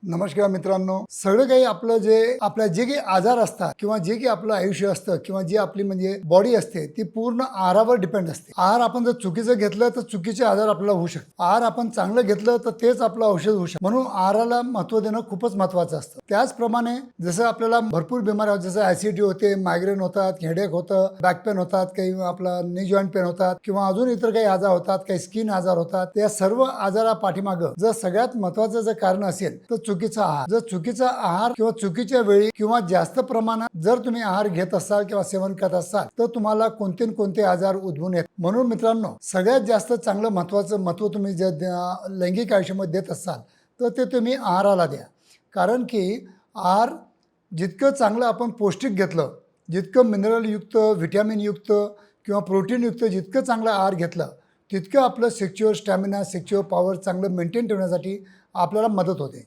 नमस्कार मित्रांनो, सगळं काही आपलं जे काही आजार असतात किंवा जे काही आपलं आयुष्य असतं किंवा जी आपली म्हणजे बॉडी असते ती पूर्ण आहारावर डिपेंड असते. आहार आपण जर चुकीचं घेतलं तर चुकीचे आजार आपल्याला होऊ शकतात. आहार आपण चांगलं घेतलं तर तेच आपलं औषध होऊ शकतं. म्हणून आहाराला महत्त्व देणं खूपच महत्त्वाचं असतं. त्याचप्रमाणे जसं आपल्याला भरपूर बिमाऱ्या होतात, जसं ऍसिडिटी होते, मायग्रेन होतात, हेडेक होतं, बॅक पेन होतात, काही आपला नी जॉईंट पेन होतात किंवा अजून इतर काही आजार होतात, काही स्किन आजार होतात. त्या सर्व आजारा पाठीमागं जर सगळ्यात महत्त्वाचं जर कारण असेल तर चुकीचा आहार. जर चुकीचा आहार किंवा चुकीच्या वेळी किंवा जास्त प्रमाणात जर तुम्ही आहार घेत असाल किंवा सेवन करत असाल तर तुम्हाला कोणते कोणते आजार उद्भवून येतात. म्हणून मित्रांनो, सगळ्यात जास्त चांगलं महत्त्वाचं महत्त्व तुम्ही जर लैंगिक आयुष्यामध्ये देत असाल तर ते तुम्ही आहाराला द्या. कारण की आहार जितकं चांगलं आपण पौष्टिक घेतलं, जितकं मिनरलयुक्त, व्हिटॅमिनयुक्त किंवा प्रोटीनयुक्त जितकं चांगलं आहार घेतलं तितकं आपलं सेक्च्युअल स्टॅमिना, सेक्च्युअल पॉवर चांगलं मेंटेन ठेवण्यासाठी आपल्याला मदत होते.